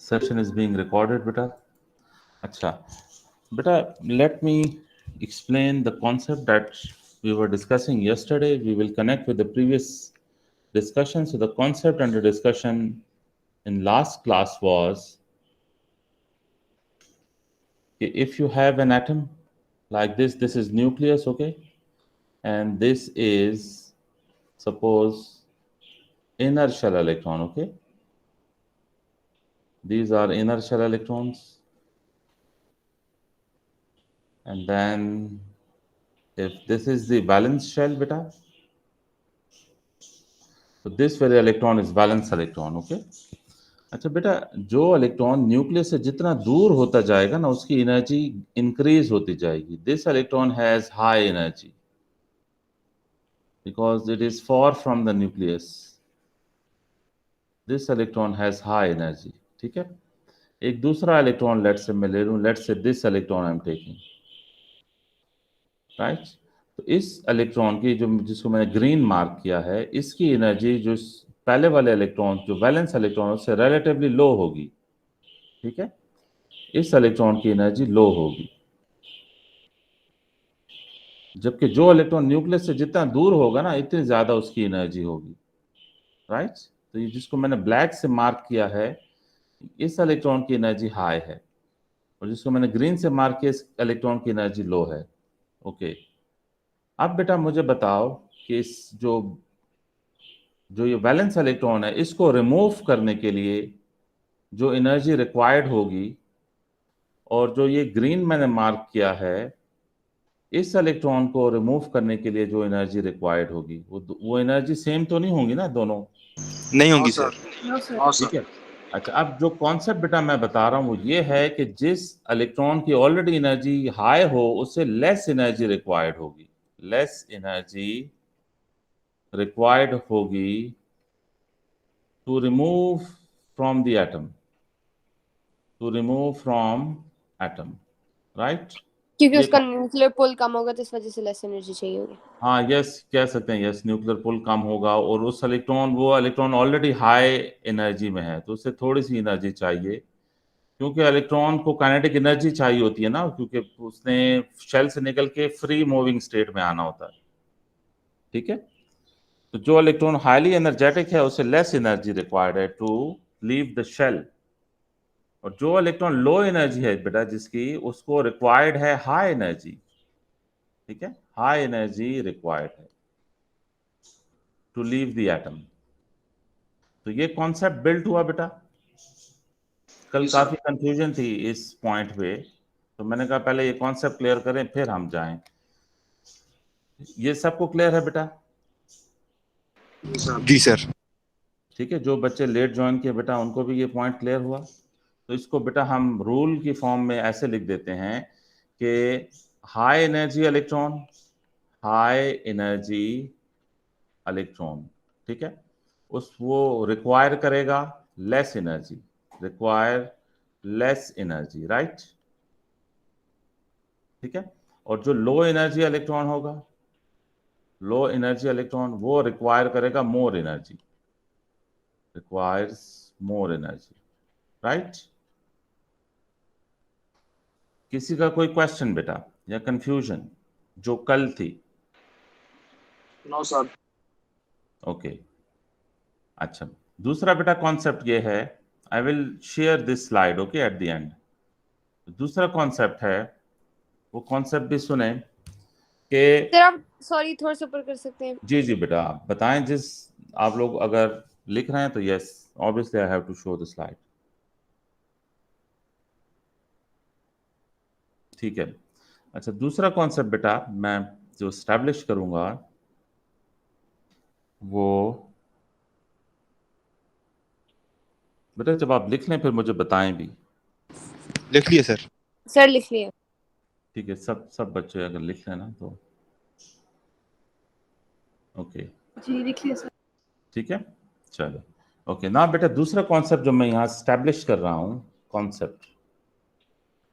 Session is being recorded, beta. Acha. Beta, let me explain the concept that we were discussing yesterday. We will connect with the previous discussion. So the concept under discussion in last class was, if you have an atom like this is nucleus, okay? And this is, suppose, inner shell electron, okay? These are inner shell electrons. And then if this is the valence shell, beta, तो this very electron is valence electron, okay? अच्छा बेटा, जो electron nucleus से जितना दूर होता जाएगा ना, उसकी एनर्जी इंक्रीज होती जाएगी. This electron has high energy because it is for from the nucleus. This electron has high energy. ठीक है. एक दूसरा इलेक्ट्रॉन लेट से मैं ले लूं, लेट से this electron I am taking, right? तो इस इलेक्ट्रॉन की जो, जिसको मैंने ग्रीन मार्क किया है, इसकी एनर्जी जो पहले वाले इलेक्ट्रॉन, जो वैलेंस इलेक्ट्रॉन, उससे रिलेटिवली लो होगी. ठीक है. इस इलेक्ट्रॉन की एनर्जी लो होगी, जबकि जो इलेक्ट्रॉन न्यूक्लियस से जितना दूर होगा ना, इतनी ज्यादा उसकी एनर्जी होगी, राइट? तो ये जिसको मैंने ब्लैक से मार्क किया है, इस इलेक्ट्रॉन की एनर्जी हाई है, और जिसको मैंने ग्रीन से मार्क किया, इस इलेक्ट्रॉन की एनर्जी लो है. ओके. अब बेटा मुझे बताओ कि इस जो ये वैलेंस इलेक्ट्रॉन है, इसको रिमूव करने के लिए जो एनर्जी रिक्वायर्ड होगी, और जो ये ग्रीन मैंने मार्क किया है, इस इलेक्ट्रॉन को रिमूव करने के लिए जो एनर्जी रिक्वायर्ड होगी, वो एनर्जी सेम तो नहीं होगी ना दोनों? नहीं होंगी सर. ठीक है. अच्छा, अब जो कॉन्सेप्ट बेटा मैं बता रहा हूं वो ये है कि जिस इलेक्ट्रॉन की ऑलरेडी एनर्जी हाई हो, उससे लेस एनर्जी रिक्वायर्ड होगी. लेस एनर्जी रिक्वायर्ड होगी to remove from the atom, to remove from atom, right? क्योंकि ये उसका न्यूक्लियर पुल कम होगा, तो इस वजह से लेस एनर्जी चाहिए होगी. हाँ, यस, कह सकते हैं, यस, न्यूक्लियर पुल कम होगा, और उस इलेक्ट्रॉन, वो इलेक्ट्रॉन ऑलरेडी हाई एनर्जी में है, तो उससे थोड़ी सी एनर्जी चाहिए, क्योंकि इलेक्ट्रॉन को काइनेटिक एनर्जी चाहिए होती है ना, क्योंकि उसने शेल से निकल के फ्री मूविंग स्टेट में आना होता है. ठीक है. तो जो इलेक्ट्रॉन हाईली एनर्जेटिक है, उसे लेस एनर्जी रिक्वायर्ड है टू लीव द शेल, और जो इलेक्ट्रॉन लो एनर्जी है बेटा जिसकी, उसको रिक्वायर्ड है हाई एनर्जी. ठीक है. हाई एनर्जी रिक्वायर्ड है टू लीव द एटम. तो ये कॉन्सेप्ट बिल्ट हुआ बेटा. कल काफी कंफ्यूजन थी इस पॉइंट पे, तो मैंने कहा पहले ये कॉन्सेप्ट क्लियर करें, फिर हम जाएं. ये सबको क्लियर है बेटा? जी सर. ठीक है. जो बच्चे लेट ज्वाइन किए बेटा, उनको भी ये पॉइंट क्लियर हुआ? तो इसको बेटा हम रूल की फॉर्म में ऐसे लिख देते हैं कि high energy electron, high energy electron, ठीक है, वो रिक्वायर करेगा less energy, require less energy, right? ठीक है. और जो लो एनर्जी इलेक्ट्रॉन होगा, लो एनर्जी इलेक्ट्रॉन, वो रिक्वायर करेगा more energy, requires more energy, right? किसी का कोई क्वेश्चन बेटा या कंफ्यूजन जो कल थी? No sir. ओके. अच्छा, दूसरा बेटा कॉन्सेप्ट ये है, I will share this slide okay at the end. दूसरा कॉन्सेप्ट है, वो कॉन्सेप्ट भी सुने कि, सर आप सॉरी थोड़ा सा ऊपर कर सकते हैं? जी जी बेटा, आप बताएं. जिस आप लोग अगर लिख रहे हैं तो yes, obviously I have to show the slide. ठीक है. अच्छा, दूसरा कॉन्सेप्ट बेटा मैं जो स्टैब्लिश करूंगा, वो बेटा जब आप लिख लें फिर मुझे बताएं भी. लिख लिए सर. सर लिख लिया. ठीक है. सब बच्चे अगर लिख लेना तो ओके. जी लिख लिया सर. ठीक है. चलो. ओके ना बेटा, दूसरा कॉन्सेप्ट जो मैं यहाँ स्टैब्लिश कर रहा हूँ, concept,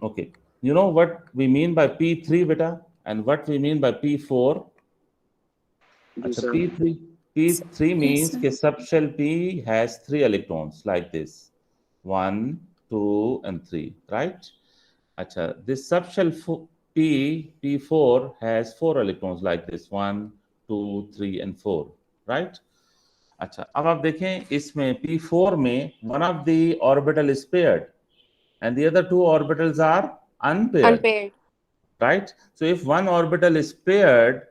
okay, you know what we mean by P3 बेटा, and what we mean by P4? अच्छा, P3 means कि subshell P has 3 electrons like this, 1 2 and 3, right? अच्छा, this subshell P4 has 4 electrons like this, 1, 2, 3 and 4, right? अच्छा, अब आप देखें इसमें P4 में one of the orbital is paired and the other two orbitals are unpaired, Unpaired. right? So if one orbital is paired,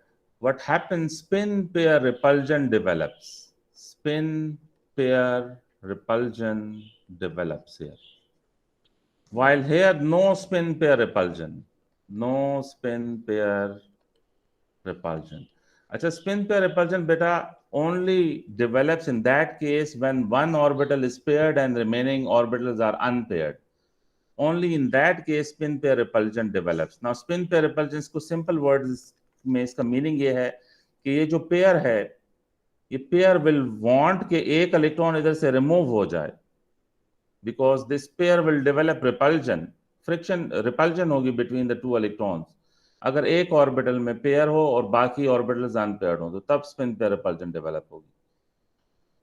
what happens? Spin pair repulsion develops. Spin pair repulsion develops here. While here no spin pair repulsion. No spin pair repulsion. अच्छा, spin pair repulsion beta only develops in that case when one orbital is paired and remaining orbitals are unpaired. Only in that case spin pair repulsion develops. Now spin pair repulsion को simple words में इसका meaning ये है कि ये जो pair है, ये pair will want कि एक इलेक्ट्रॉन इधर से remove हो जाए, because this pair will develop repulsion. Friction repulsion होगी between the two electrons. अगर एक ऑर्बिटल में पेयर हो और बाकी ऑर्बिटल्स अनपेयर्ड हो तो तब स्पिन पेयर रिपल्जन डेवलप होगी।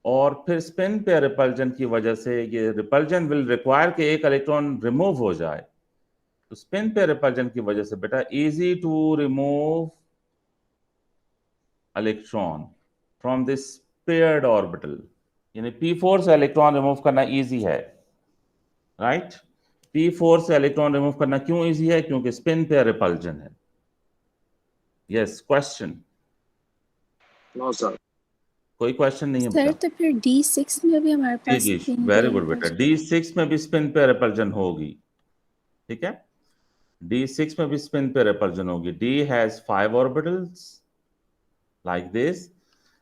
और फिर स्पिन पेयर रिपल्जन की वजह से ये रिपल्जन विल रिक्वायर कि एक इलेक्ट्रॉन रिमूव हो जाए। तो स्पिन पेयर रिपल्जन की वजह से बेटा easy to remove electron from this paired orbital, यानी P4 से इलेक्ट्रॉन रिमूव करना इजी है, राइट? P4 से इलेक्ट्रॉन रिमूव करना क्यों इजी है? क्योंकि स्पिन पेयर रिपल्जन है। Yes, question? No sir. कोई क्वेश्चन नहीं है सर? बेटा? तो फिर D6 में भी हमारे पास जी, spin वेरी pair गुड बेटा, repulsion D6 में भी स्पिन पेयर रिपल्जन होगी, ठीक है? D6 में भी स्पिन पेयर रिपल्जन होगी। D has 5 orbitals like this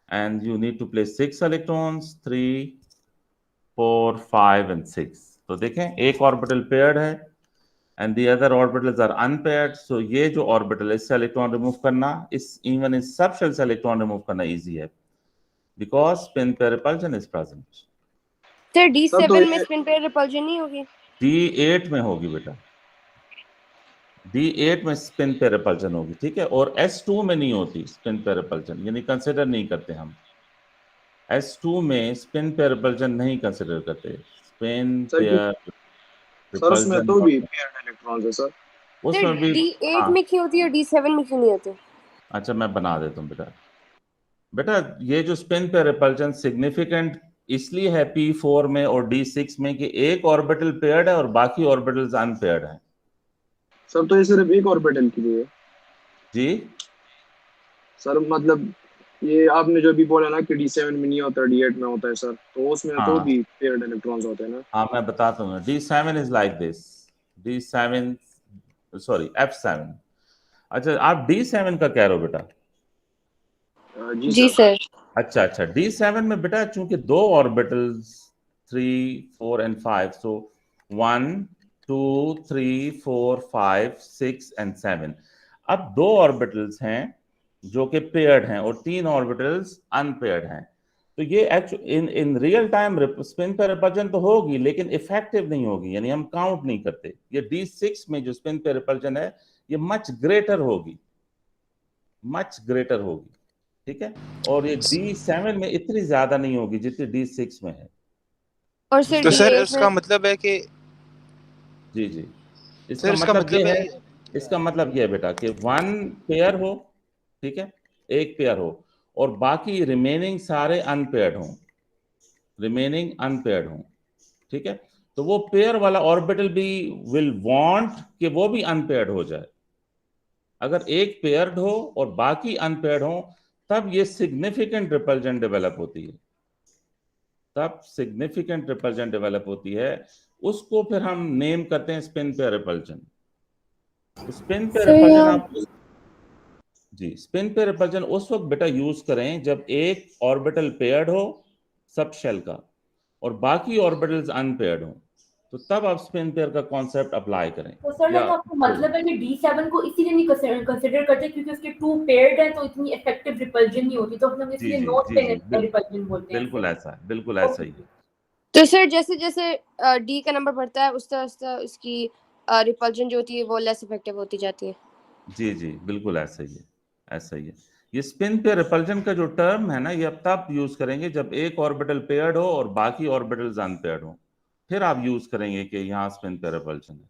and you need to place 6 electrons, 3, 4, 5 and 6. तो देखें एक ऑर्बिटल पेयर्ड है and the other orbitals are unpaired, so ये जो ऑर्बिटल है इससे इलेक्ट्रॉन रिमूव करना, इस इवन इस सबशेल से इलेक्ट्रॉन रिमूव करना इजी है because spin pair repulsion is present. Sir D7 में स्पिन पेयर रिपल्जन नहीं होगी? D8 में होगी बेटा, D8 में स्पिन पेयर रिपल्जन होगी, ठीक है? और S2 में नहीं होती स्पिन पेयर रिपल्जन, यानी कंसिडर नहीं करते हम। S2 में स्पिन पेयर रिपल्जन नहीं कंसिडर करते। स्पिन पेयर सर उसमें तो भी पेयर्ड इलेक्ट्रॉन्स है सर। उसमें भी D8 में क्यों होती है और D7 में क्यों नहीं होती? अच्छा, मैं बना देता हूँ बेटा। बेटा ये जो स्पिन पेयर रिपल्जन सिग्निफिकेंट इसलिए है P4 में और D6 में कि एक ऑर्बिटल पेयर्ड है और बाकी ऑर्बिटल्स अनपेयर्ड हैं। सर तो ये सिर्फ एक ऑर्बिटल के लिए? जी सर मतलब ये आपने जो भी बोला ना कि D7 में नहीं होता, D8 में होता है सर, तो उसमें तो भी पेयर्ड इलेक्ट्रॉन्स होते हैं ना? हाँ, मैं बताता हूँ। D7 is like this, D7 sorry F7। अच्छा, आप D7 का कह रहे हो बेटा? जी सर। अच्छा, D7 में बेटा चूंकि दो ऑर्बिटल्स 3, 4 and 5, सो 1, 2, 3, 4, 5, 6 and 7। अब दो ऑर्बिटल्स हैं जो कि पेयर्ड हैं और 3 ऑर्बिटल्स अनपेयर्ड हैं, तो ये actually in real time spin pair repulsion तो होगी लेकिन इफेक्टिव नहीं होगी, यानी हम काउंट नहीं करते। ये D6 में जो स्पिन पेयर रिपल्जन है ये मच ग्रेटर होगी, ठीक है? और ये D7 में इतनी ज्यादा नहीं होगी जितनी D6 में है। और सर तो सर D8 इसका मतलब है कि जी सर इसका मतलब है इसका मतलब ये है बेटा कि 1 पेयर हो, ठीक है, एक पेयर हो और बाकी रिमेनिंग सारे अनपेयर्ड हों, ठीक है? तो वो पेयर वाला ऑर्बिटल भी विल वांट कि वो भी अनपेयर्ड हो जाए। अगर एक पेयर्ड हो और बाकी अनपेयर्ड हो तब ये सिग्निफिकेंट रिपल्जन डेवलप होती है, उसको फिर हम नेम करते हैं spin pair repulsion. Spin pair repulsion आप स्पिन पेयर रिपल्जन उस वक्त बेटा यूज करें जब एक ऑर्बिटल पेयर्ड हो सब शेल का और बाकी ऑर्बिटल्स अनपेयर्ड हो, तो तब आप स्पिन पेयर का कॉन्सेप्ट अप्लाई करें। तो सर आपको मतलब है कि D7 को इसीलिए नहीं कंसीडर करते क्योंकि उसके 2 पेयर्ड हैं, तो इतनी इफेक्टिव रिपल्जन नहीं होती, तो हम इसलिए नो स्पिन रिपल्जन बोलते हैं। बिल्कुल ऐसा ही है। तो सर जैसे जैसे D का नंबर बढ़ता है उस तरह उसकी रिपल्जन जो होती है वो लेस इफेक्टिव होती जाती है। जी बिल्कुल ऐसा ही है। ये स्पिन पेयर रिपल्जन का जो टर्म है ना, ये अब तब यूज करेंगे जब एक ऑर्बिटल पेयर्ड हो और बाकी ऑर्बिटल्स अनपेयर्ड हो। फिर आप यूज करेंगे कि यहाँ स्पिन पेयर रिपल्जन है।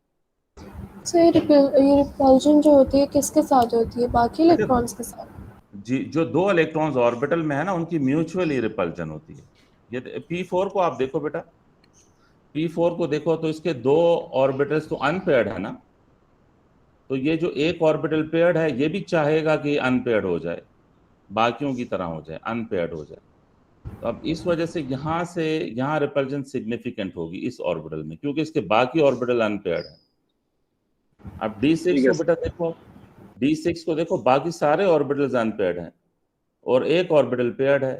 सो ये रिपल्जन जो होती है किसके साथ होती है, बाकी अच्छा, इलेक्ट्रॉन्स के साथ? जी, जो दो इलेक्ट्रॉन्स ऑर्बिटल में है ना, उनकी म्यूचुअली रिपल्जन होती है। ये P4 को आप देखो बेटा, P4 को देखो तो इसके दो ऑर्बिटल्स तो अनपेयर्ड है ना, तो ये जो एक ऑर्बिटल पेयर्ड है ये भी चाहेगा कि अनपेयर्ड हो जाए, बाकियों की तरह हो जाए, अनपेयर्ड हो जाए। तो अब इस वजह से यहाँ रिपल्जन सिग्निफिकेंट होगी इस ऑर्बिटल में, क्योंकि इसके बाकी ऑर्बिटल अनपेयर्ड है। अब D6 ठीक है को बेटा देखो, D6 को देखो, बाकी सारे ऑर्बिटल्स अनपेयर्ड हैं और एक ऑर्बिटल पेयर्ड है,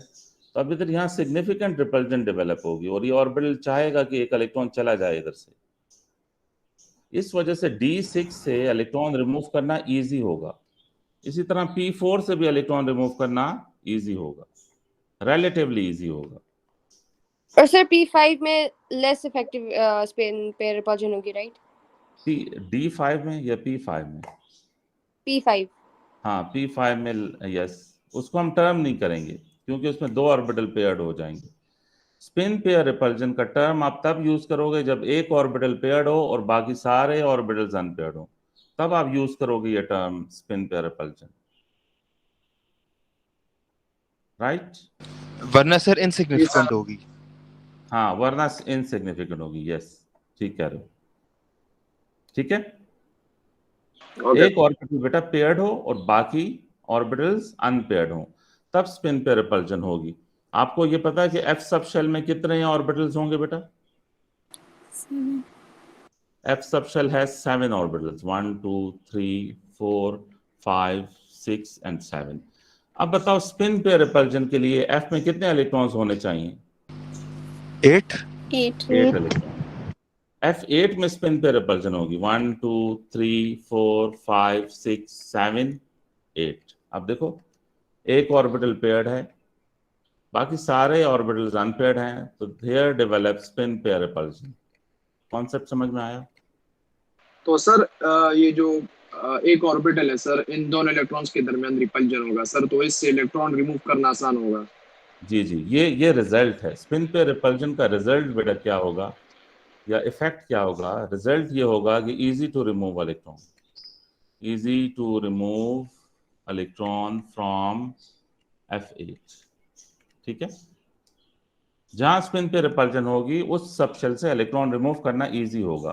तो अब इधर यहाँ सिग्निफिकेंट रिपल्जन डेवलप होगी और ये ऑर्बिटल चाहेगा कि एक इलेक्ट्रॉन चला जाए इधर से। इस वजह से D6 से इलेक्ट्रॉन रिमूव करना इजी होगा। इसी तरह P4 से भी इलेक्ट्रॉन रिमूव करना इजी होगा, रिलेटिवली इजी होगा। और सर P5 में less effective spin pair repulsion होगी, राइट? D5 में या P5 में? P5। हाँ, P5 में, यस, उसको हम टर्म नहीं करेंगे क्योंकि उसमें दो ऑर्बिटल पेयर्ड हो जाएंगे। स्पिन पेयर रिपल्जन का टर्म आप तब यूज करोगे जब एक ऑर्बिटल पेयर्ड हो और बाकी सारे ऑर्बिटल्स अनपेयर्ड हो, तब आप यूज करोगे ये term spin pair repulsion, right? वरना सर इनसिग्निफिकेंट होगी। हाँ, वरना इनसिग्निफिकेंट होगी, यस, ठीक कह रहे हो, ठीक है। एक ऑर्बिटल बेटा पेयर्ड हो और बाकी ऑर्बिटल्स अनपेयर्ड हो, तब स्पिन पेयर रिपल्जन होगी। आपको ये पता है कि F सब शेल में कितने ऑर्बिटल्स होंगे बेटा? F सब शेल है 7 ऑर्बिटल्स, 1 2 3 4 5 6 एंड 7। अब बताओ स्पिन पेयर रिपल्जन के लिए F में कितने इलेक्ट्रॉन्स होने चाहिए? 8 इलेक्ट्रॉन। F8 में स्पिन पेयर रिपल्जन होगी 1 2 3 4 5 6 7 8। अब देखो, एक ऑर्बिटल पेयर्ड है, बाकी सारे ऑर्बिटल्स अनपेयर्ड हैं, तो there develop spin pair repulsion. Concept समझ में आया? तो सर ये जो एक ऑर्बिटल है सर, इन दोनों इलेक्ट्रॉन्स के दरमियान रिपल्जन होगा सर, तो इससे इलेक्ट्रॉन रिमूव करना आसान होगा। जी जी, ये रिजल्ट है स्पिन पेयर रिपल्जन का। रिजल्ट बेटा क्या होगा या इफेक्ट क्या होगा? रिजल्ट ये होगा कि easy to remove electron, easy to remove electron from F8, ठीक है। जहां स्पिन पे रिपल्जन होगी उस सब शेल से इलेक्ट्रॉन रिमूव करना इजी होगा,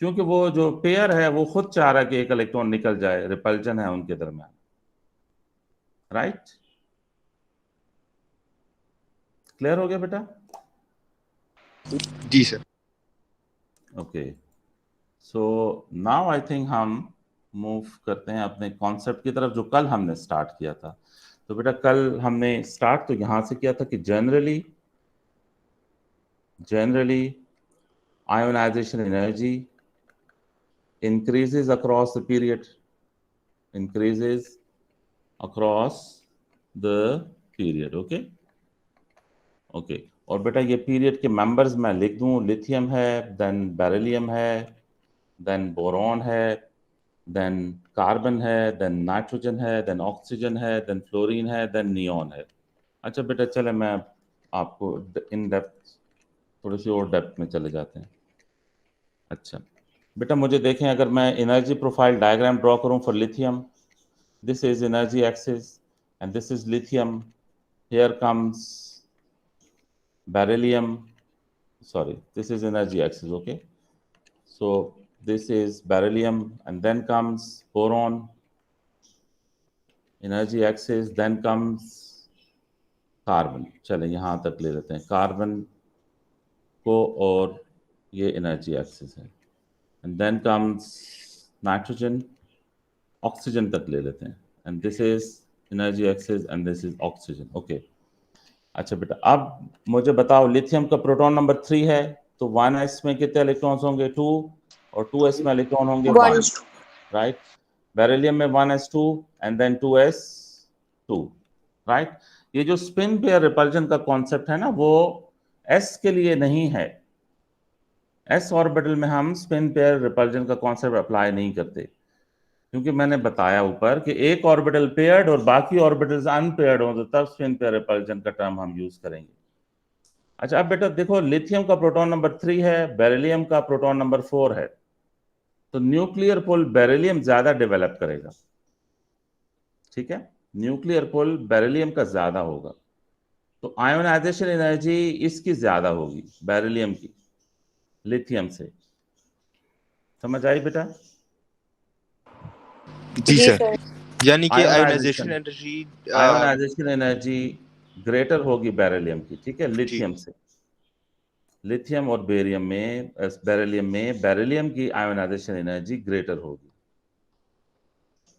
क्योंकि वो जो पेयर है वो खुद चाह रहा है कि एक इलेक्ट्रॉन निकल जाए, रिपल्जन है उनके दरमियान, राइट? क्लियर हो गया बेटा? जी sir. Okay, so now I think हम मूव करते हैं अपने कॉन्सेप्ट की तरफ जो कल हमने स्टार्ट किया था। तो बेटा कल हमने स्टार्ट तो यहां से किया था कि generally ionization energy increases across the period, okay. और बेटा ये पीरियड के मेंबर्स मैं लिख दूं, लिथियम है, देन बेरिलियम है, देन बोरॉन है, देन कार्बन है, देन नाइट्रोजन है, देन ऑक्सीजन है, देन फ्लोरीन है, देन नियॉन है। अच्छा बेटा, चले मैं आपको इन डेप्थ, थोड़ी सी और डेप्थ में चले जाते हैं। अच्छा बेटा, मुझे देखें, अगर मैं एनर्जी प्रोफाइल डायग्राम ड्रॉ करूं for lithium, this is energy axis and this is lithium, here comes beryllium, sorry, this is energy axis, okay? So this is beryllium and then comes boron, energy axis, then comes carbon। चलें यहाँ तक ले लेते हैं carbon को, और ये energy axis है, and then comes nitrogen, oxygen तक ले लेते हैं, and this is energy axis and this is oxygen, okay. अच्छा बेटा, अब मुझे बताओ, लिथियम का प्रोटॉन नंबर 3 है, तो 1s में कितने इलेक्ट्रॉन्स होंगे? 2, और 2s में इलेक्ट्रॉन होंगे 1, राइट? बेरिलियम में 1s2 and then 2s2, right? ये जो स्पिन पेयर रिपल्जन का कॉन्सेप्ट है ना, वो s के लिए नहीं है। s ऑर्बिटल में हम स्पिन पेयर रिपल्जन का कॉन्सेप्ट अप्लाई नहीं करते, क्योंकि मैंने बताया ऊपर कि एक ऑर्बिटल पेयर्ड और बाकी ऑर्बिटल्स अनपेयर्ड हो, तो तब स्पिन पेयर रिपल्जन का टर्म हम यूज करेंगे। अच्छा, अब बेटा देखो, लिथियम का प्रोटॉन नंबर 3 है, बेरिलियम का प्रोटॉन नंबर 4 है, तो न्यूक्लियर पुल बेरिलियम ज्यादा डेवलप करेगा। ठीक है, न्यूक्लियर पुल बेरिलियम का ज्यादा होगा, तो आयोनाइजेशन एनर्जी इसकी ज्यादा होगी बेरिलियम की लिथियम से। समझ आई बेटा? जी जी सर। सर। यानी कि ionization ionization energy ionization energy greater होगी बेरिलियम की, ठीक है, जी लिथियम से। लिथियम और बेरियम में बेरिलियम की आयोनाइजेशन एनर्जी ग्रेटर होगी,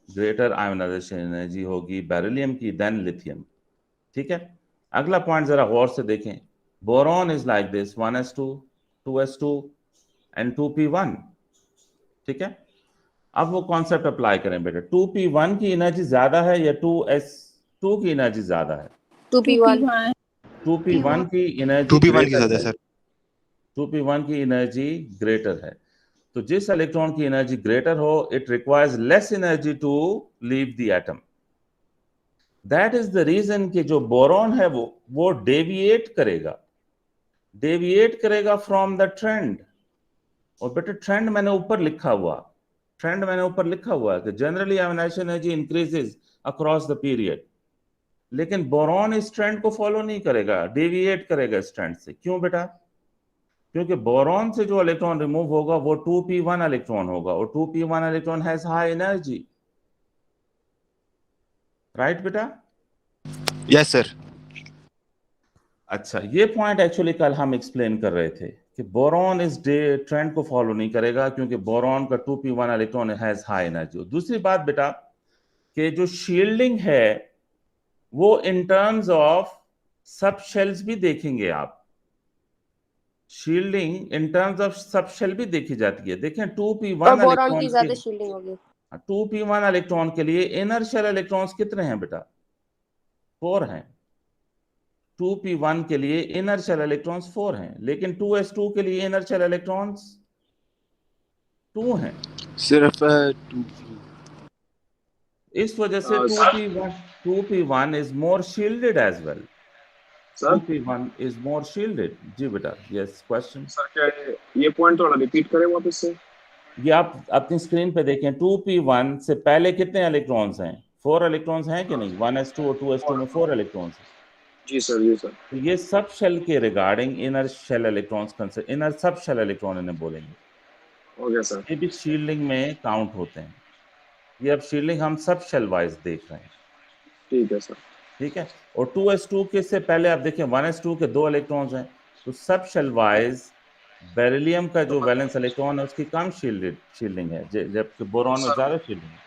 ग्रेटर आयोनाइजेशन एनर्जी होगी बेरिलियम की देन लिथियम। ठीक है, अगला पॉइंट जरा गौर से देखें। Boron is like this 1s2 2s2 and 2p1। ठीक है, अब वो कॉन्सेप्ट अप्लाई करें बेटा। 2p1 की एनर्जी ज्यादा है या 2s2 की एनर्जी ज्यादा है? 2p1। 2p1 की एनर्जी 2p1 की ग्रेटर ज्यादा है, सर। 2p1 की एनर्जी ग्रेटर है। तो जिस इलेक्ट्रॉन की एनर्जी ग्रेटर हो, it requires less energy to leave the atom. That is the reason कि जो बोरॉन है वो डेविएट करेगा फ्रॉम द ट्रेंड। और बेटा ट्रेंड मैंने ऊपर लिखा हुआ है कि generally ionization energy increases across the period, लेकिन बोरॉन इस ट्रेंड को फॉलो नहीं करेगा, डेविएट करेगा इस ट्रेंड से। क्यों बेटा? क्योंकि बोरॉन से जो इलेक्ट्रॉन रिमूव होगा वो 2p1 इलेक्ट्रॉन होगा, और 2p1 electron has high energy. Right बेटा? Yes sir. अच्छा, ये पॉइंट एक्चुअली कल हम एक्सप्लेन कर रहे थे कि बोरॉन इस डे ट्रेंड को फॉलो नहीं करेगा, क्योंकि बोरॉन का 2p1 electron has high energy. दूसरी बात बेटा कि जो शील्डिंग है वो in terms of sub shells भी देखेंगे आप। Shielding in terms of sub shell भी देखी जाती है। देखें, और 2p1 बोरॉन की इलेक्ट्रॉन ज्यादा शील्डिंग होगी। 2p1 इलेक्ट्रॉन के लिए इनर शेल इलेक्ट्रॉन्स कितने हैं बेटा? 4 हैं। 2p1 के लिए इनर शेल इलेक्ट्रॉन्स 4 हैं, लेकिन 2s2 के लिए इनर शेल इलेक्ट्रॉन्स 2 हैं। सिर्फ इस वजह से sir 2p1 is more shielded as well. Sir 2p1 is more shielded. जी बेटा, yes question. सर क्या ये पॉइंट थोड़ा रिपीट करें वापस से? ये आप अपनी स्क्रीन पे देखें, 2p1 से पहले कितने इलेक्ट्रॉन्स हैं? 4 इलेक्ट्रॉन्स हैं कि नहीं? 1s2 और 2s2 में 4 इलेक्ट्रॉन्स हैं। जी सर, जी सर। तो ये सब शेल के regarding inner shell electrons inner sub shell electron इन्हें बोलेंगे। Okay sir. ये भी शील्डिंग में काउंट होते हैं। ये अब शील्डिंग हम सब शेल वाइज देख रहे हैं। ठीक है सर। ठीक है, और 2s2 के से पहले आप देखें 1s2 के 2 इलेक्ट्रॉन्स हैं, तो सब शेल वाइज बेरिलियम का जो वैलेंस इलेक्ट्रॉन है उसकी कम शील्डिंग है, जबकि बोरॉन में सर ज्यादा शील्डिंग है।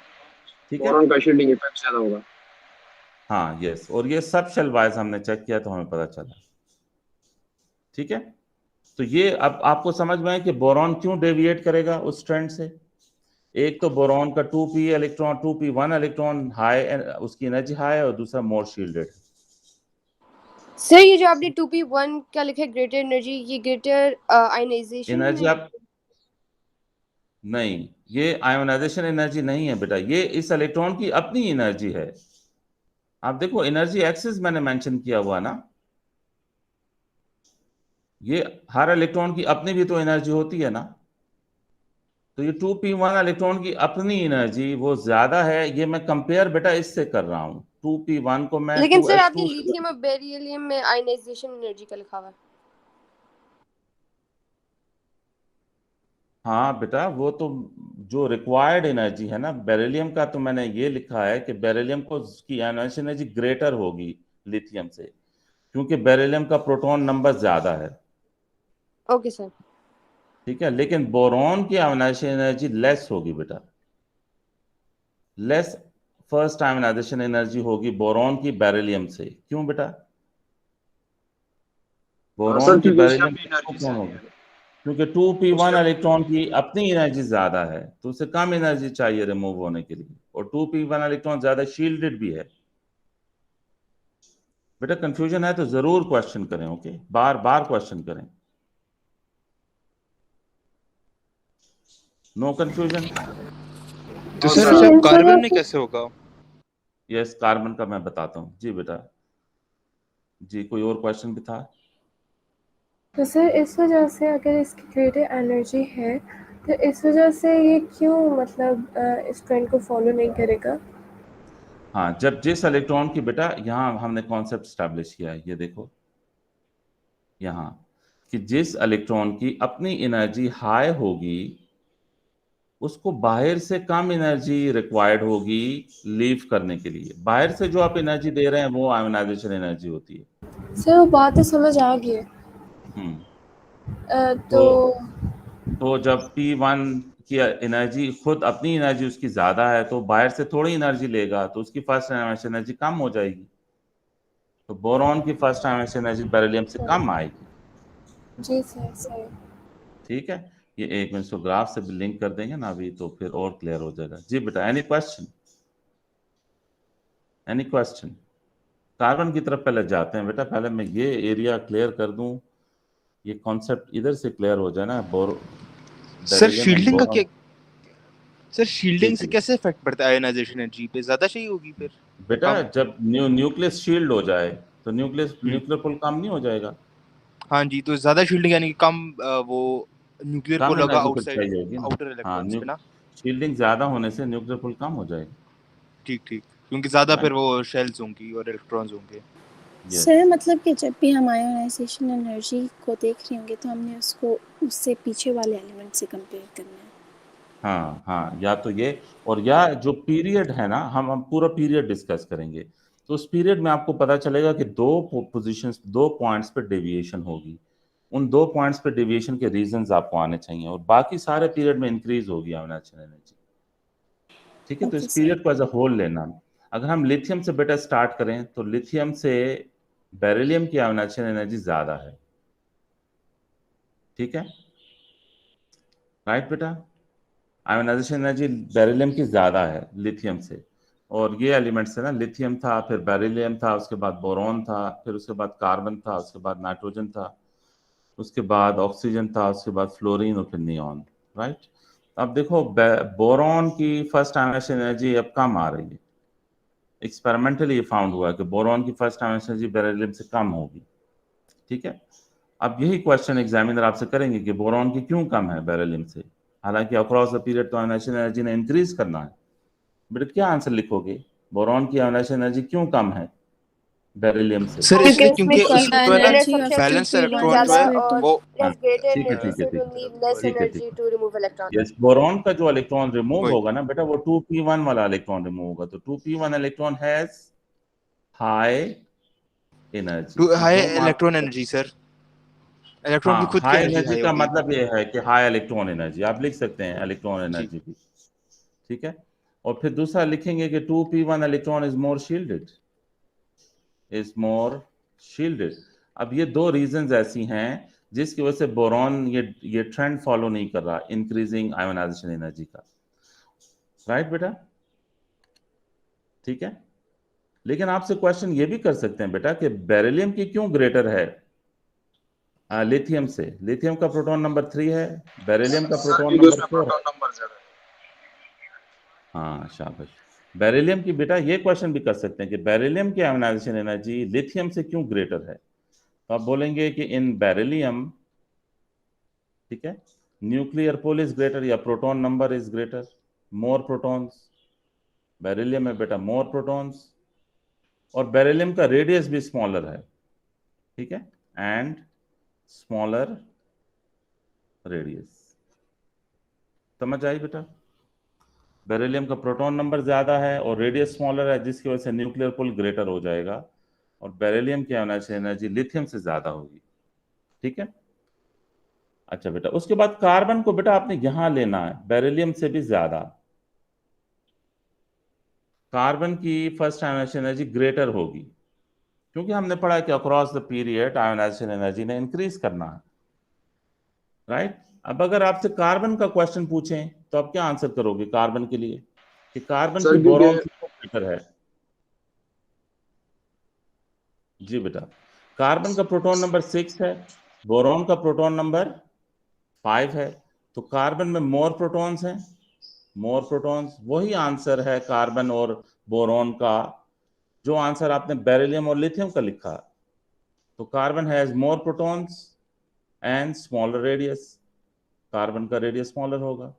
ठीक है, बोरॉन का शील्डिंग इफेक्ट ज्यादा होगा। हाँ यस, और ये सब शेल वाइज हमने चेक किया तो हमें पता चला। ठीक है, तो ये अब आपको समझ में है कि बोरॉन क्यों डेविएट करेगा उस ट्रेंड से। एक तो बोरॉन का 2p1 इलेक्ट्रॉन हाई, उसकी एनर्जी हाई है, और दूसरा मोर शील्डेड। सर ये जो आपने 2p1 क्या लिखा है ग्रेटर एनर्जी, ये ग्रेटर आयनाइजेशन एनर्जी आप नहीं, ये आयोनाइजेशन एनर्जी नहीं है बेटा, ये इस इलेक्ट्रॉन की अपनी एनर्जी है। आप देखो एनर्जी एक्सिस मैंने मेंशन किया हुआ ना, ये हर इलेक्ट्रॉन की अपनी भी तो एनर्जी होती है ना। तो ये 2p1 इलेक्ट्रॉन की अपनी एनर्जी वो ज्यादा है, ये मैं कंपेयर बेटा इससे कर रहा हूँ। 2p1 को मैं लेकिन सर आपने 2s2 लिथियम और बेरिलियम में आयनाइजेशन एनर्जी का लिखा हुआ है। हाँ बेटा, वो तो जो रिक्वायर्ड एनर्जी है ना, बेरिलियम का तो मैंने ये लिखा है कि बेरिलियम को की आयोनाइजेशन एनर्जी ग्रेटर होगी लिथियम से, क्योंकि बेरिलियम का प्रोटॉन नंबर ज्यादा है। Okay sir. ठीक है, लेकिन बोरॉन की आयोनाइजेशन एनर्जी लेस होगी बेटा, लेस फर्स्ट आयोनाइजेशन एनर्जी होगी बोरॉन की बेरिलियम से। क्यों बेटा? बोरॉन सर की क्योंकि उसकी बेरिलियम अपनी से एनर्जी क्यों से होगी? क्योंकि 2p1 उसके इलेक्ट्रॉन की अपनी एनर्जी ज्यादा है, तो उसे कम एनर्जी चाहिए रिमूव होने के लिए, और 2p1 इलेक्ट्रॉन ज्यादा शील्डेड भी है। बेटा कंफ्यूजन है तो जरूर क्वेश्चन करें, ओके, बार बार क्वेश्चन करें। No confusion? तो हाँ सर सर। अच्छा सर कार्बन में कैसे होगा? यस, कार्बन का मैं बताता हूं जी बेटा। जी कोई और क्वेश्चन भी था? तो सर इस वजह से अगर इसकी ग्रेटर एनर्जी है तो इस वजह से ये क्यों मतलब इस ट्रेंड को फॉलो नहीं करेगा? हाँ, जब जिस इलेक्ट्रॉन की बेटा यहाँ हमने कॉन्सेप्ट स्टैब्लिश किया है, ये देखो यहाँ कि जिस इलेक्ट्रॉन की अपनी एनर्जी हाई होगी उसको बाहर से कम एनर्जी रिक्वायर्ड होगी लीव करने के लिए। बाहर से जो आप एनर्जी दे रहे हैं वो आयोनाइजेशन एनर्जी होती है। सर वो बात तो समझ आ गई है। हम्म तो तो जब P1 की एनर्जी खुद अपनी एनर्जी उसकी ज्यादा है तो बाहर से थोड़ी एनर्जी लेगा तो उसकी फर्स्ट आयोनाइजेशन एनर्जी कम हो जाएगी। तो बोरॉन की फर्स्ट आयोनाइजेशन एनर्जी बेरिलियम से कम आएगी। जी सर सही। ठीक है, ये एक मिनट इसको ग्राफ से भी लिंक कर देंगे ना अभी तो फिर और क्लियर हो जाएगा। जी बेटा, any question? Any question? Carbon की तरफ पहले जाते हैं बेटा, पहले मैं ये एरिया क्लियर कर दूं, ये कॉन्सेप्ट इधर से क्लियर हो जाए ना। सर शील्डिंग का क्या? सर जी शील्डिंग से जी कैसे इफेक्ट पड़ता है आयोनाइजेशन एनर्जी पे? ज्यादा चाहिए होगी फिर? बेटा, कम? जब न्यूक्लियस शील्ड हो जाए तो न्यूक्लियर पुल कम नहीं हो जाएगा? हाँ जी, तो ज्यादा शील्डिंग यानी कि कम वो न्यूक्लियर कम पुल होगा एनर्जी फिर आउटसाइड, चाहिए होगी ना। आउटर हाँ, इलेक्ट्रॉन्स पे ना? शील्डिंग ज्यादा होने से न्यूक्लियर पुल कम हो जाएगा। ठीक ठीक, क्योंकि ज्यादा फिर राइट, वो शेल्स होंगी और इलेक्ट्रॉन्स होंगे। यस। सर मतलब कि जब भी हम आयोनाइजेशन एनर्जी को देख रहे होंगे तो हमने उसको उससे पीछे वाले एलिमेंट से कंपेयर करना है। हाँ हाँ, या तो ये, और या जो पीरियड है ना, हम पूरा पीरियड डिस्कस करेंगे तो उस पीरियड में आपको पता चलेगा कि दो पोजीशंस, दो पॉइंट्स पे डेविएशन होगी। उन दो पॉइंट्स पे डेविएशन के रीजंस आपको आने चाहिए और बाकी सारे पीरियड में इंक्रीज होगी आयोनाइजेशन एनर्जी। ठीक है, तो इस ओके सर। पीरियड को एज अ होल लेना। अगर हम लिथियम से बेटा स्टार्ट करें तो लिथियम से बेरिलियम की आयोनाइजेशन एनर्जी ज्यादा है। ठीक है, राइट बेटा, आयोनाइजेशन एनर्जी बेरिलियम की ज्यादा है लिथियम से। और ये एलिमेंट्स है ना, लिथियम था, फिर बेरिलियम था, उसके बाद बोरॉन था, फिर उसके बाद कार्बन था, उसके बाद नाइट्रोजन था, उसके बाद ऑक्सीजन था, उसके बाद फ्लोरीन और फिर नियॉन। राइट, अब देखो बोरॉन की फर्स्ट आयोनाइजेशन एनर्जी अब कम आ रही है। एक्सपेरिमेंटली ये फाउंड हुआ है कि बोरॉन की फर्स्ट आयोनाइजेशन एनर्जी बेरिलियम से कम होगी। ठीक है, अब यही क्वेश्चन एग्जामिनर आपसे करेंगे कि बोरॉन की क्यों कम है बेरिलियम से, हालांकि अक्रॉस द पीरियड तो आयोनाइजेशन एनर्जी ने इंक्रीज करना है। बेटा क्या आंसर लिखोगे, बोरॉन की आयोनाइजेशन एनर्जी क्यों कम है बेरिलियम से? सर क्योंकि इसलिए उसमें क्योंकि उसमें जो है ना energy of balance 2p1 electron जो ज्यादा है है इक्वल टू और वो it हाँ, has greater ठीक है energy, ठीक है so it ठीक will है need less ठीक है ठीक energy है। to remove electron. Yes, boron का जो इलेक्ट्रॉन रिमूव वही। होगा ना बेटा वो 2p1 वाला इलेक्ट्रॉन रिमूव होगा, तो 2p1 electron has high energy. टू तो हाई जो इलेक्ट्रॉन मात्रा, एनर्जी सर, इलेक्ट्रॉन की हाँ, खुद की हाई एनर्जी एनर्जी हाई का होगी। मतलब ये है कि हाई इलेक्ट्रॉन एनर्जी, आप लिख सकते हैं इलेक्ट्रॉन जी एनर्जी भी। ठीक है, और फिर दूसरा लिखेंगे कि 2p1 electron is more shielded, is more shielded. अब ये दो रीजंस ऐसी हैं जिसकी वजह से बोरॉन ये ट्रेंड फॉलो नहीं कर रहा इंक्रीजिंग आयोनाइजेशन एनर्जी का। राइट बेटा, ठीक है, लेकिन आपसे क्वेश्चन ये भी कर सकते हैं बेटा कि बेरिलियम की क्यों ग्रेटर है लिथियम से? लिथियम का प्रोटॉन नंबर 3 है, बेरिलियम का सर प्रोटॉन क्योंकि नंबर उसमें 4 है। प्रोटॉन नंबर ज्यादा है। हाँ शाबाश। बेरिलियम की बेटा ये क्वेश्चन भी कर सकते हैं कि बेरिलियम की आयोनाइजेशन एनर्जी लिथियम से क्यों ग्रेटर है? तो आप बोलेंगे कि इन बेरिलियम, ठीक है, न्यूक्लियर पुल इज ग्रेटर या proton number is greater, more protons. Beryllium में बेटा मोर प्रोटॉन्स, और बेरिलियम का रेडियस भी स्मॉलर है। ठीक है, एंड स्मॉलर रेडियस। समझ आई बेटा, बेरिलियम का प्रोटॉन नंबर ज्यादा है और रेडियस स्मॉलर है जिसकी वजह से न्यूक्लियर पुल ग्रेटर हो जाएगा और बेरिलियम की आयोनाइजेशन एनर्जी लिथियम से ज्यादा होगी। ठीक है, अच्छा बेटा, उसके बाद कार्बन को बेटा आपने यहां लेना है बेरिलियम से भी ज्यादा। कार्बन की फर्स्ट आयोनाइजेशन एनर्जी ग्रेटर होगी क्योंकि हमने पढ़ा है कि across the period ionization energy ने इंक्रीज करना है। राइट, अब अगर आपसे कार्बन का क्वेश्चन पूछें तो आप क्या आंसर करोगे कार्बन के लिए कि कार्बन की सर क्योंकि बोरॉन से क्यों बेटर है? जी बेटा, कार्बन का प्रोटॉन नंबर 6 है, बोरॉन का प्रोटॉन नंबर 5 है, तो कार्बन में मोर प्रोटॉन्स हैं, मोर प्रोटॉन्स। वही आंसर है कार्बन और बोरॉन का जो आंसर आपने बेरिलियम और लिथियम का लिखा। तो carbon has more protons and smaller radius, carbon का रेडियस स्मॉलर होगा।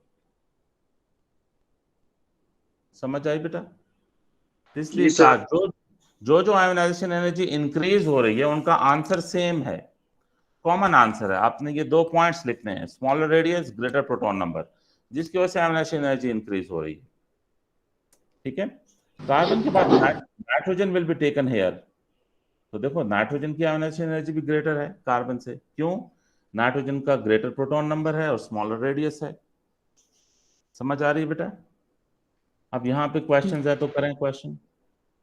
समझ आई बेटा? इसलिए जी सर। जो जो आयोनाइजेशन एनर्जी इंक्रीज हो रही है उनका आंसर सेम है, कॉमन आंसर है। आपने ये 2 पॉइंट्स लिखने हैं, smaller radius, greater proton number, जिसकी वजह से आयोनाइजेशन एनर्जी इंक्रीज हो रही है। ठीक है, कार्बन के बाद nitrogen will be taken here. तो देखो नाइट्रोजन की आयोनाइजेशन एनर्जी भी ग्रेटर है कार्बन से। क्यों? नाइट्रोजन का ग्रेटर प्रोटॉन नंबर है और स्मॉलर रेडियस है। समझ आ रही है बेटा? अब यहाँ पे क्वेश्चन है तो करें क्वेश्चन,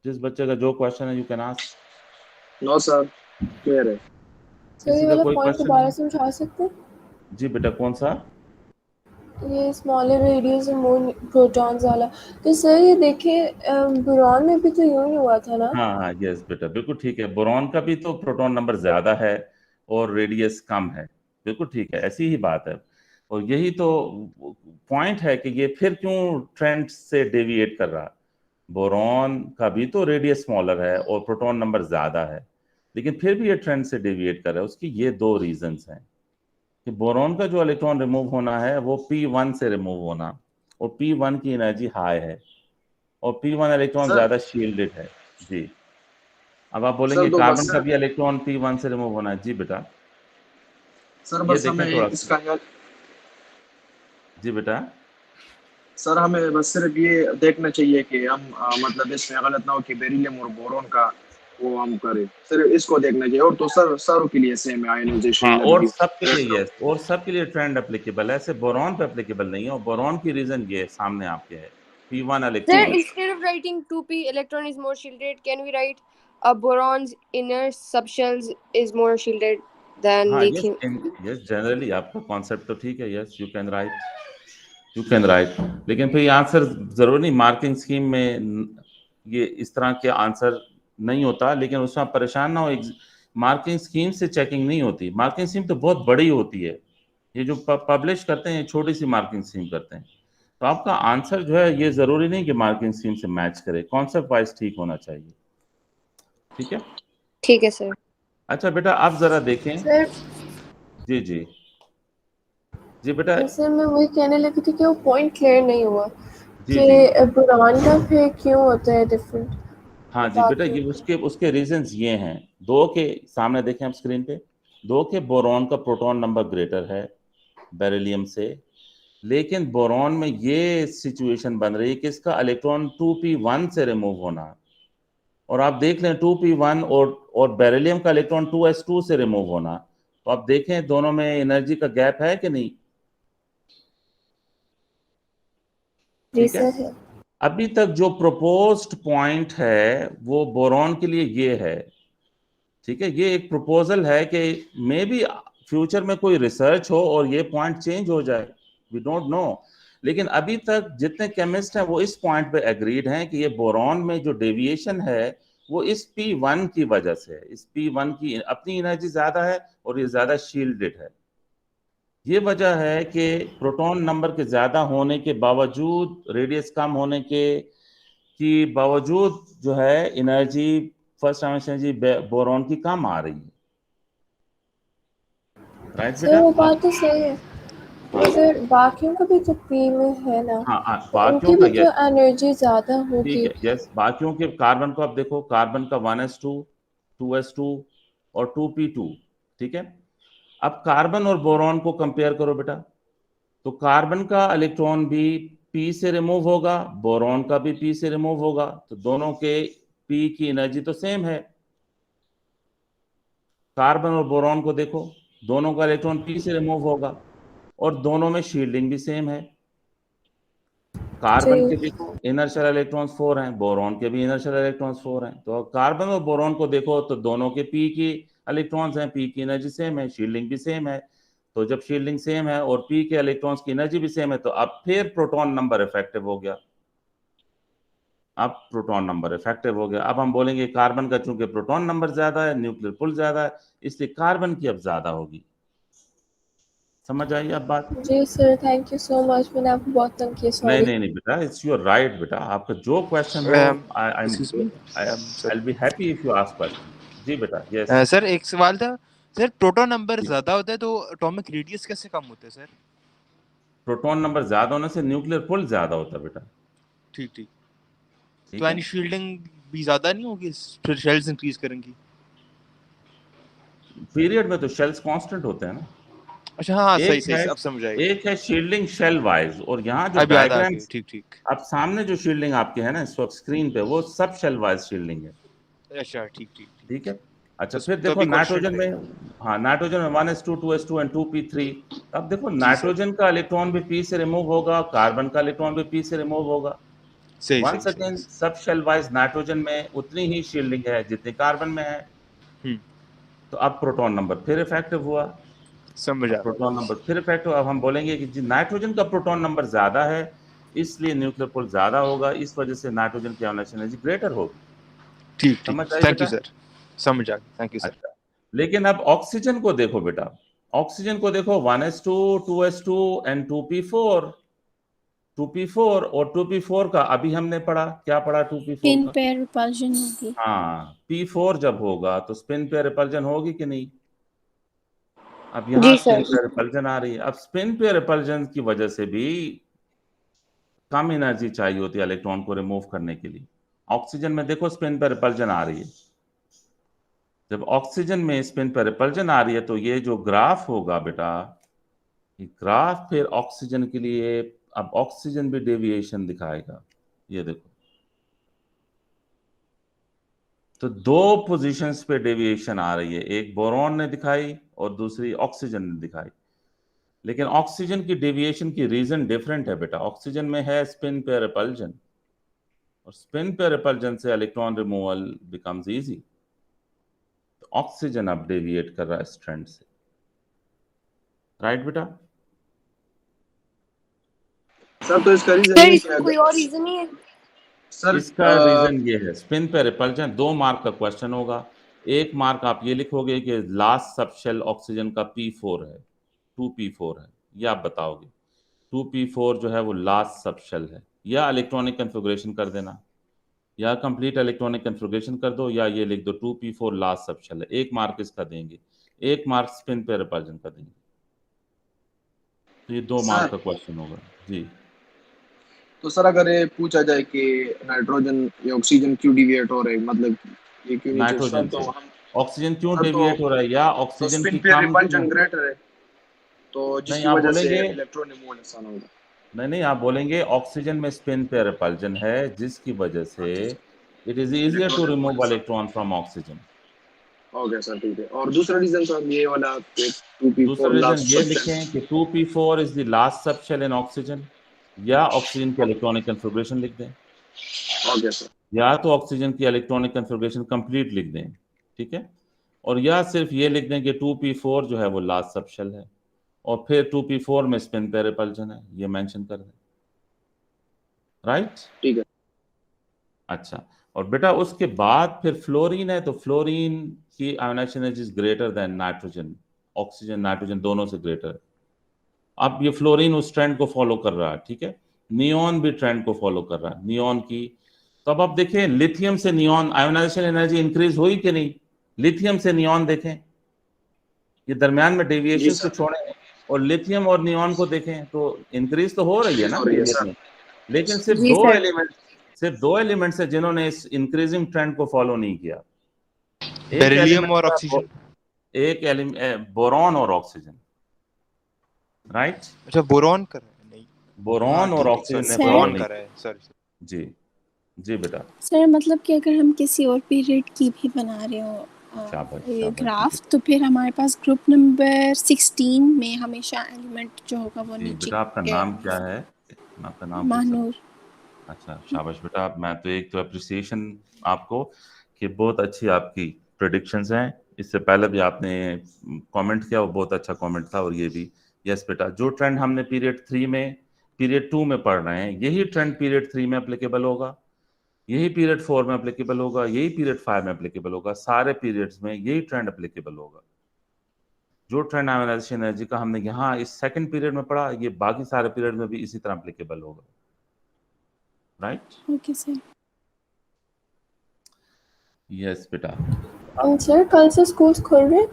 जिस बच्चे का जो क्वेश्चन है you can ask. No sir, clear है। सर ये किसी का वाला कोई पॉइंट क्वेश्चन दोबारा है? समझा सकते हैं? जी बेटा, कौन सा? ये स्मॉलर रेडियस और मोर प्रोटॉन्स वाला। तो सर ये देखिए बोरॉन में भी तो यूं ही हुआ था ना? हाँ हाँ, यस बेटा, बिल्कुल ठीक है। बोरॉन का भी तो प्रोटॉन नंबर ज्यादा है और रेडियस कम है, बिल्कुल ठीक है, ऐसी ही बात है। और यही तो पॉइंट है कि ये फिर क्यों ट्रेंड से डेविएट कर रहा। बोरॉन का भी तो रेडियस स्मॉलर है और प्रोटॉन नंबर ज्यादा है, लेकिन फिर भी ये ट्रेंड से डेविएट कर रहा है। उसकी ये 2 रीजंस हैं कि बोरॉन का जो इलेक्ट्रॉन रिमूव होना है वो P1 से रिमूव होना, और P1 की एनर्जी हाई है और P1 इलेक्ट्रॉन सर ज्यादा शील्डेड है। जी, अब आप सर बोलेंगे तो कार्बन बस का भी इलेक्ट्रॉन P1 से रिमूव होना है। जी बेटा, सर ये बस देखें हमें थोड़ा सा। इसका जी बेटा, सर हमें बस सिर्फ ये देखना चाहिए कि हम मतलब इसमें गलत ना हो कि बेरिलियम और बोरॉन का वो हम करें। सिर्फ इसको देखना चाहिए, और तो सर सारों के लिए सेम है आयनाइजेशन हाँ, और एनर्जी। सबके लिए यस, और सबके लिए ट्रेंड एप्लीकेबल है, ऐसे बोरॉन पे एप्लीकेबल नहीं है। और बोरॉन की रीजन ये सामने आपके है, P1 Sir, electron. instead of writing 2p electron is more shielded, can we write a boron's inner subshells is more shielded than हाँ यस, lithium? यस जनरली आपका कॉन्सेप्ट तो ठीक है, yes you can write, you can write. लेकिन फिर ये answer जरूर नहीं, मार्किंग स्कीम में ये इस तरह के आंसर नहीं होता, लेकिन उसमें आप परेशान ना हो। मार्किंग स्कीम से चेकिंग नहीं होती, मार्किंग स्कीम तो बहुत बड़ी होती है। ये जो पब्लिश करते हैं छोटी सी मार्किंग स्कीम करते हैं। तो आपका आंसर जो है ये जरूरी नहीं कि मार्किंग स्कीम से मैच करे, कॉन्सेप्ट वाइज ठीक होना चाहिए। ठीक है, ठीक है सर। अच्छा बेटा आप जरा देखें। सर जी जी जी बेटा, सर मैं वही कहने लगी थी कि वो पॉइंट क्लियर नहीं हुआ जी कि जी बोरॉन का फिर क्यों होता है डिफरेंट हाँ जी बेटा, बाकी। ये उसके उसके रीजंस ये हैं। 2 के सामने देखें आप स्क्रीन पे, 2 के बोरॉन का प्रोटॉन नंबर ग्रेटर है बेरिलियम से, लेकिन बोरॉन में ये सिचुएशन बन रही है कि इसका इलेक्ट्रॉन 2p1 से रिमूव होना। और आप देख लें 2p1 और बेरिलियम का इलेक्ट्रॉन 2s2 से रिमूव होना। तो आप देखें दोनों में एनर्जी का गैप है कि नहीं? जी ठीक है, सर है। अभी तक जो प्रपोज्ड पॉइंट है वो बोरॉन के लिए ये है। ठीक है, ये एक प्रपोजल है कि मे बी फ्यूचर में कोई रिसर्च हो और ये पॉइंट चेंज हो जाए, वी डोंट नो। लेकिन अभी तक जितने केमिस्ट हैं वो इस पॉइंट पे एग्रीड हैं कि ये बोरॉन में जो डेविएशन है वो इस P1 की वजह से है। इस P1 की अपनी एनर्जी ज्यादा है और ये ज्यादा शील्डेड है। ये वजह है कि प्रोटॉन नंबर के ज्यादा होने के बावजूद, रेडियस कम होने के की बावजूद जो है एनर्जी, फर्स्ट एनर्जी बोरॉन की कम आ रही है। राइट सर बेटा? वो बात तो सही है, मगर बाकियों का भी तो पी में है ना, हाँ तो बाकियों उनकी का भी तो यस, एनर्जी ज़्यादा ठीक होगी। है, यस बाकियों के कार्बन को आप देखो, कार्बन का 1s2, 2s2 और 2p2। ठीक है, अब कार्बन और बोरॉन को कंपेयर करो बेटा, तो कार्बन का इलेक्ट्रॉन भी p से रिमूव होगा, बोरॉन का भी p से रिमूव होगा, तो दोनों के p की एनर्जी तो सेम है। कार्बन और बोरॉन को देखो, दोनों का इलेक्ट्रॉन p से रिमूव होगा और दोनों में शील्डिंग भी सेम है। कार्बन के जी देखो इनर शेल इलेक्ट्रॉन्स 4 हैं, बोरॉन के भी इनर शेल इलेक्ट्रॉन्स 4 हैं। तो कार्बन और बोरॉन को देखो तो दोनों के p की इलेक्ट्रॉन्स हैं, p की एनर्जी सेम है, शील्डिंग भी सेम है। तो जब शील्डिंग सेम है और p के इलेक्ट्रॉन्स की एनर्जी भी सेम है, तो अब फिर प्रोटॉन नंबर इफेक्टिव हो गया। अब प्रोटॉन नंबर इफेक्टिव हो गया। अब हम बोलेंगे कार्बन का चूंकि प्रोटॉन नंबर ज्यादा है, न्यूक्लियर पुल ज्यादा है, इसलिए कार्बन की अब ज्यादा होगी। समझ आई अब बात? जी sir, thank you so much, मैंने आपको बहुत तंग किया, नहीं सॉरी। नहीं नहीं बेटा, इट्स योर राइट बेटा, आपका जो क्वेश्चन हो I excuse me ma'am sir. I be happy if you ask question. जी बेटा, यस। सर एक सवाल था सर प्रोटॉन नंबर ज्यादा होता है तो एटॉमिक रेडियस कैसे कम होता है सर? प्रोटॉन नंबर ज्यादा होने से न्यूक्लियर पुल ज्यादा होता है बेटा। ठीक ठीक। ठीक तो है, यानी शील्डिंग भी ज्यादा नहीं होगी, फिर शेल्स इंक्रीज करेंगी? पीरियड में तो शेल्स कांस्टेंट होते हैं ना। अच्छा हाँ सही एक सही है अब समझ आई, एक है शील्डिंग शेल वाइज, और यहाँ जो अब याद आ डायग्राम गई। ठीक ठीक। अब सामने जो शील्डिंग आपके है ना इस वक्त स्क्रीन पे, वो सब शेल वाइज शील्डिंग है। अच्छा ठीक ठीक ठीक। ठीक है। अच्छा, तो फिर तो देखो अभी कांस्टेंट नाइट्रोजन है। में, हाँ नाइट्रोजन में 1s2 2s2 एंड 2p3। अब देखो जी सर, नाइट्रोजन का इलेक्ट्रॉन भी p से रिमूव होगा, कार्बन का इलेक्ट्रॉन भी p से रिमूव होगा। सही सही वंस सही। अगेन सब शेल वाइज नाइट्रोजन में उतनी ही शील्डिंग है जितनी कार्बन में है। हम्म, तो अब प्रोटॉन नंबर फिर इफेक्टिव हुआ। समझ अब आ रहा प्रोटॉन नंबर फिर इफेक्टिव, अब हम बोलेंगे कि जी नाइट्रोजन का प्रोटॉन नंबर ज्यादा है, इसलिए न्यूक्लियर पुल ज्यादा होगा, इस वजह से नाइट्रोजन की आयोनाइजेशन एनर्जी ग्रेटर होगी। है। ठीक ठीक, समझ आई थैंक यू बेटा? सर, समझ आ गया, थैंक यू सर। अच्छा, लेकिन अब ऑक्सीजन को देखो बेटा, ऑक्सीजन को देखो 1s2 2s2 and 2p4। 2p4 और 2p4 का अभी हमने पढ़ा, क्या पढ़ा 2p4 स्पिन का? पेयर रिपल्जन होगी। हाँ, p4 जब होगा तो स्पिन पे रिपल्जन होगी कि नहीं? अब यहाँ जी स्पिन सर। पे रिपल्जन आ रही है। अब स्पिन पे रिपल्जन की वजह से भी कम एनर्जी चाहिए होती है इलेक्ट्रॉन को रिमूव करने के लिए। ऑक्सीजन में देखो स्पिन पे रिपल्जन आ रही है। जब ऑक्सीजन में स्पिन पे रिपल्जन आ रही है तो ये जो ग्राफ होगा बेटा, ये ग्राफ फिर ऑक्सीजन के लिए, अब ऑक्सीजन भी डेविएशन दिखाएगा। ये देखो, तो दो पोजीशंस पे डेविएशन आ रही है, एक बोरॉन ने दिखाई और दूसरी ऑक्सीजन ने दिखाई। लेकिन ऑक्सीजन की डेविएशन की रीजन डिफरेंट है बेटा। ऑक्सीजन में है स्पिन पे रिपल्जन, और स्पिन पे रिपल्जन से इलेक्ट्रॉन रिमूवल बिकम्स इजी। तो ऑक्सीजन अब डेविएट कर रहा है स्ट्रैंड से, राइट बेटा? सर तो इसका रीजन सर ये इसका क्या कोई है और रीजन नहीं है? सर? इसका रीजन ये है, स्पिन पे रिपल्जन 2 मार्क का क्वेश्चन होगा। 1 मार्क आप ये लिखोगे कि लास्ट सबशेल ऑक्सीजन का p4 है, 2p4 है, ये आप बताओगे। 2p4 जो है वो लास्ट सबशेल है, या इलेक्ट्रॉनिक कन्फिग्रेशन कर देना, या कंप्लीट इलेक्ट्रॉनिक कन्फिग्रेशन कर दो, या ये लिख दो 2p4 लास्ट सबशेल है। 1 मार्क इसका देंगे, 1 मार्क स्पिन पे रिपल्जन का देंगे। तो ये 2 मार्क सर का क्वेश्चन होगा जी। तो सर अगर ये पूछा जाए कि नाइट्रोजन या ऑक्सीजन क्यों डिविएट हो रहे हैं, मतलब ये क्यों नीचे, सर नाइट्रोजन तो से हम ऑक्सीजन क्यों सर डेविएट हो रहा है, या तो ऑक्सीजन स्पिन की पेयर कम रिपल्जन ग्रेटर है, तो नहीं जिसकी आप वजह से बोलेंगे, इलेक्ट्रॉन रिमूवल आसान होगा। नहीं आप बोलेंगे ऑक्सीजन में स्पिन पे रिपल्जन है, जिसकी वजह से अच्छा, it is easier electron to removal remove आसान इलेक्ट्रॉन फ्रॉम ऑक्सीजन। हो गया सर, ठीक है। और दूसरा रीजन सर ये वाला 2p4 दूसरा रीजन लास्ट ये सबसेल। लिखें कि 2p4 is the last subshell in oxygen, या ऑक्सीजन की इलेक्ट्रॉनिक कन्फिग्रेशन लिख दें, हो गया सर। या तो ऑक्सीजन की इलेक्ट्रॉनिक कन्फिग्रेशन कंप्लीट लिख दें, ठीक है, और या सिर्फ ये लिख दें कि 2p4 जो है वो लास्ट सबशेल है, और फिर 2p4 में स्पिन पे रिपल्जन है, ये मेंशन कर दें, राइट? ठीक है। अच्छा, और बेटा उसके बाद फिर फ्लोरीन है, तो फ्लोरीन की ionization energy is greater than nitrogen. Oxygen nitrogen दोनों से ग्रेटर है। अब ये फ्लोरीन उस ट्रेंड को फॉलो कर रहा है, ठीक है। नियॉन भी ट्रेंड को फॉलो कर रहा है, नियॉन की। तो अब आप देखें लिथियम से नियॉन आयोनाइजेशन एनर्जी इंक्रीज हुई कि नहीं? लिथियम से नियॉन देखें, ये दरमियान में जी डेविएशन को सर, छोड़ें और लिथियम और नियॉन को देखें, तो इंक्रीज तो हो रही है इंक्रीज ना हो रही है पीरियड सर। में। लेकिन सिर्फ जी दो सर। एलिमेंट सिर्फ दो एलिमेंट्स है जिन्होंने इस इंक्रीजिंग ट्रेंड को फॉलो नहीं किया। एक बेरिलियम एलिमेंट और था ऑक्सीजन। एक एलिमेंट बोरॉन और ऑक्सीजन, राइट? अच्छा बोरॉन कर रहा है, नहीं हाँ बोरॉन और ठीक ठीक, ऑक्सीजन ने सर फॉलो बोरॉन नहीं कर रहा है, सॉरी। किया। जी जी बेटा, सर मतलब कि अगर हम किसी और पीरियड की भी बना रहे हो शाबाश ये शाबाश ग्राफ, जी तो फिर हमारे पास ग्रुप नंबर 16 में हमेशा एलिमेंट जो होगा वो जी नीचे बेटा, आपका नाम क्या है? मैं आपका नाम पूछ सकता? महानूर। अच्छा शाबाश बेटा, मैं तो एक तो अप्रिसिएशन आपको कि बहुत अच्छी आपकी प्रेडिक्शंस हैं। इससे पहले भी आपने कमेंट किया, वो बहुत अच्छा कमेंट था, और ये भी। यस बेटा, जो ट्रेंड हमने पीरियड 2 में पढ़ रहे हैं, यही ट्रेंड पीरियड 3 में एप्लीकेबल होगा, यही पीरियड 4 में एप्लीकेबल होगा, यही पीरियड 5 में एप्लीकेबल होगा, सारे पीरियड्स में यही ट्रेंड एप्लीकेबल होगा। जो ट्रेंड आयोनाइजेशन एनर्जी का हमने यहाँ इस सेकंड पीरियड में पढ़ा, ये बाकी सारे पीरियड में भी इसी तरह एप्लीकेबल होगा, राइट? Okay sir. यस बेटा। सर कल से स्कूल्स खुल रहे हैं?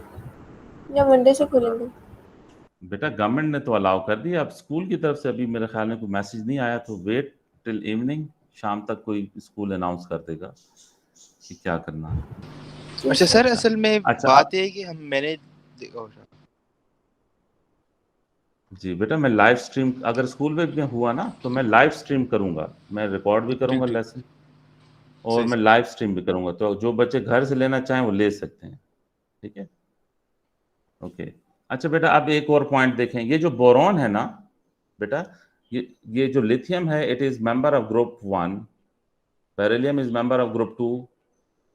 या मंडे से खोलेंगे? बेटा गवर्नमेंट ने तो अलाउ कर दिया, अब स्कूल की तरफ से अभी मेरे ख्याल में कोई मैसेज नहीं आया, तो वेट टिल इवनिंग, शाम तक कोई स्कूल अनाउंस कर देगा कि क्या करना है। अच्छा सर, असल में अच्छा, बात ये है कि मैंने जी बेटा, मैं लाइव स्ट्रीम, अगर स्कूल में हुआ ना तो मैं लाइव स्ट्रीम करूंगा, मैं रिकॉर्ड भी करूंगा ठीक लेसन, और सही मैं सर। लाइव स्ट्रीम भी करूंगा, तो जो बच्चे घर से लेना चाहें वो ले सकते हैं। ठीक है, ओके। अच्छा बेटा, अब एक और पॉइंट देखें, ये जो बोरॉन है ना बेटा, ये जो लिथियम है, it is member of group 1, beryllium is member of group 2,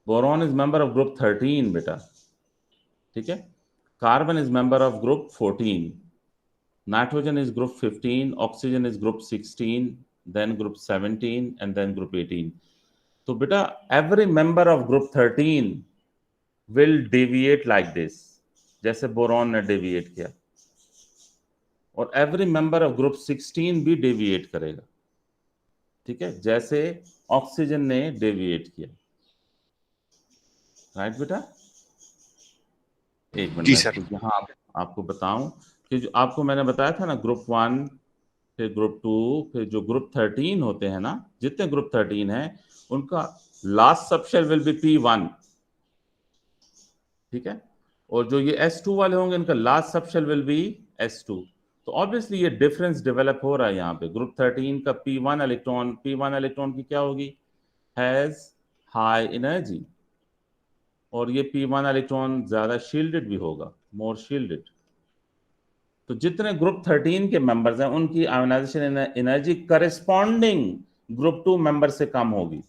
boron is member of group 13 बेटा। ठीक है, carbon is member of group 14, nitrogen is group 15, oxygen is group 16, then group 17 and then group 18. तो बेटा every member of group 13 will deviate like this, जैसे boron ने deviate किया, और every member of group 16 भी डेविएट करेगा। ठीक है, जैसे ऑक्सीजन ने डेविएट किया। राइट बेटा, एक मिनट जी मैं सर। इसको यहाँ आपको बताऊं कि जो आपको मैंने बताया था ना, ग्रुप 1, फिर ग्रुप 2, फिर जो ग्रुप 13 होते हैं ना, जितने ग्रुप 13 हैं उनका last subshell will be P1। ठीक है, और जो ये S2 वाले होंगे इनका last subshell will be S2। तो ऑब्वियसली ये डिफरेंस डेवलप हो रहा है यहाँ पे। ग्रुप 13 का P1 इलेक्ट्रॉन की क्या होगी, हैज हाई एनर्जी, और ये P1 इलेक्ट्रॉन ज्यादा शील्डेड भी होगा, मोर शील्डेड। तो जितने ग्रुप 13 के मेंबर्स हैं उनकी ionization energy corresponding group 2 member से कम होगी।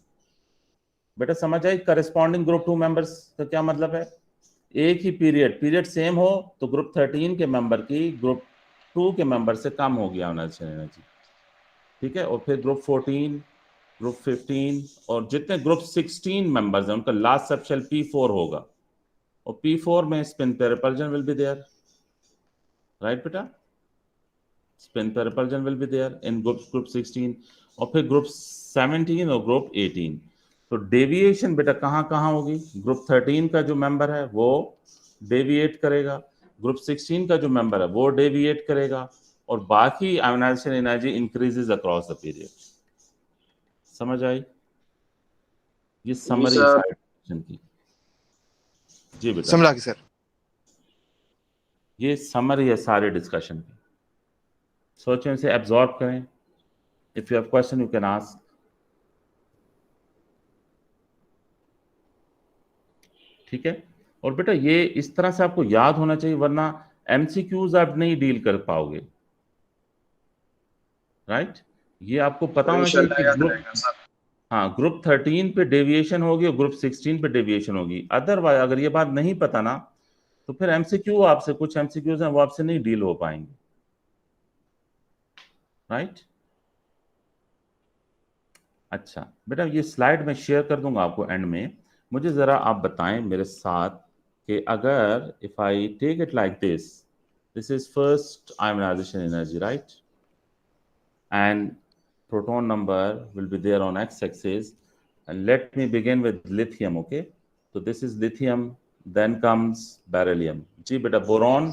बेटा समझ आई, करस्पॉन्डिंग ग्रुप 2 मेंबर्स का क्या मतलब है, एक ही पीरियड सेम हो तो ग्रुप 13 के मेंबर की ग्रुप 2 के मेंबर से कम होगी आयोनाइजेशन एनर्जी। ठीक है, और फिर ग्रुप 14, ग्रुप 15 और जितने ग्रुप 16 मेंबर्स हैं उनका लास्ट सबशेल P4 होगा, और P4 में spin pair repulsion will be there. Right बेटा, spin pair repulsion will be there in group 16, और फिर ग्रुप 17 और ग्रुप 18। तो डेविएशन बेटा कहाँ कहाँ होगी, ग्रुप 13 का जो मेंबर है वो डेविएट करेगा, ग्रुप 16 का जो मेंबर है वो डेविएट करेगा, और बाकी ionization energy increases across the period. समझ आई, ये जी समरी है सर। सारी की। जी बेटा, समझा कि सर। ये समरी है सारे डिस्कशन की, सोचें, इसे एब्जॉर्ब करें। If you have question you can ask. ठीक है, और बेटा ये इस तरह से आपको याद होना चाहिए, वरना एमसीक्यूज आप नहीं डील कर पाओगे। राइट, ये आपको पता सर होना चाहिए इंशाल्लाह कि याद ग्रुप, रहेगा सर। हाँ ग्रुप 13 पे डेविएशन होगी और ग्रुप 16 पे डेविएशन होगी। अदरवाइज अगर ये बात नहीं पता ना तो फिर एमसीक्यू आपसे, कुछ एमसीक्यूज हैं वो आपसे नहीं डील हो पाएंगे। राइट, अच्छा बेटा ये स्लाइड मैं शेयर कर दूंगा आपको एंड में। मुझे जरा आप बताएं मेरे साथ कि अगर if I take it like this is first ionization energy, right, and proton number will be there on x-axis, and let me begin with lithium. Okay, so this is lithium, then comes beryllium। जी बेटा, boron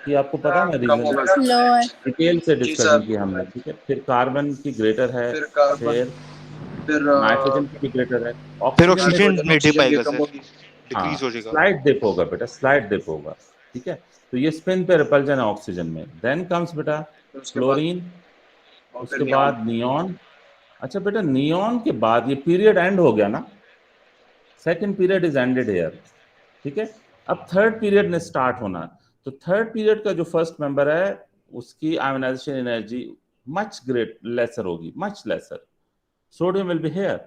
की आपको पता है ना कम reason, होगा sir. Lower. Detail से जी discussion sir. की हमने। ठीक है, फिर कार्बन की ग्रेटर है, फिर कार्बन, फिर फिर नाइट्रोजन की भी ग्रेटर है, फिर ऑक्सीजन में, ऑक्सीजन नाइट्रोजन में डिप ऑक्सीजन की आएगा कम सर, होगी। हाँ डिक्रीज हो जाएगा। स्लाइड डिप होगा बेटा, स्लाइड डिप होगा। ठीक है, तो ये स्पिन पे रिपल्जन है ऑक्सीजन में। देन कम्स बेटा फिर उसके बाद, क्लोरीन, और फिर उसके नियॉन। बाद नियॉन। अच्छा बेटा, नियॉन के बाद ये पीरियड एंड हो गया ना, second period is ended here. ठीक है, अब थर्ड पीरियड ने स्टार्ट होना। तो थर्ड पीरियड का जो फर्स्ट मेंबर है उसकी ionisation energy much great lesser होगी, much lesser. Sodium will be here.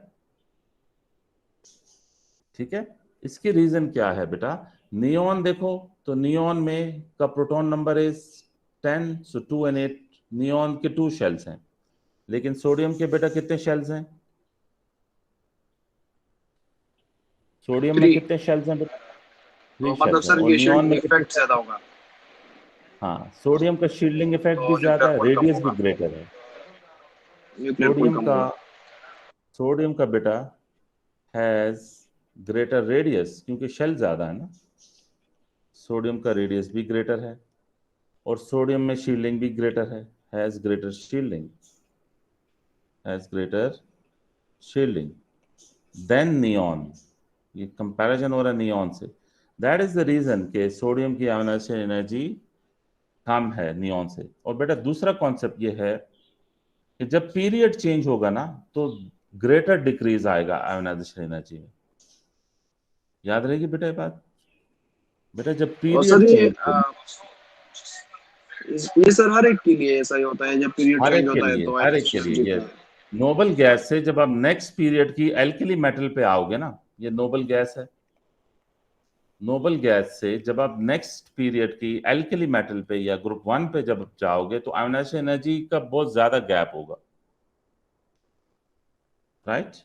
ठीक है, इसकी रीजन क्या है बेटा, नियॉन देखो तो नियॉन में का proton number is 10, so 2 and 8, neon के 2 शेल्स हैं, लेकिन सोडियम के बेटा कितने शेल्स हैं, सोडियम में 3। कितने शेल्स हैं बेटा, 3 मतलब शेल्स हैं, सर और ये नियॉन शील्डिंग में कितने इफेक्ट शेल्स ज्यादा हैं? होगा, हाँ, सोडियम का शील्डिंग इफेक्ट भी तो ज्यादा न्यूक्लियर है, पुल कम रेडियस भी होगा। ग्रेटर है। न्यूक्लियर पुल सोडियम कम का होगा। सोडियम का बेटा हैज ग्रेटर रेडियस, क्योंकि शेल ज्यादा है ना। सोडियम का रेडियस भी ग्रेटर है और सोडियम में शील्डिंग भी ग्रेटर है, has greater shielding than neon. ये कंपैरिजन हो रहा है नियॉन से। दैट इज द रीजन कि सोडियम की आयोनाइजेशन एनर्जी कम है नियॉन से। और बेटा दूसरा कॉन्सेप्ट ये है कि जब पीरियड चेंज होगा ना तो ग्रेटर डिक्रीज आएगा आयोनाइजेशन एनर्जी में। याद रहेगी बेटा ये बात। बेटा जब और पीरियड सर चेंज होगा, ये सर हर एक के लिए ऐसा ही होता है, जब पीरियड हर चेंज एक के होता है लिए, तो हर एक के लिए ये नोबल गैस से जब आप नेक्स्ट पीरियड की एल्कली मेटल पे आओगे ना, ये नोबल गैस है। नोबल गैस से जब आप नेक्स्ट पीरियड की एल्कली मेटल पे या ग्रुप 1 पे जब जाओगे तो आयोनाइजेशन एनर्जी का बहुत ज्यादा गैप होगा, राइट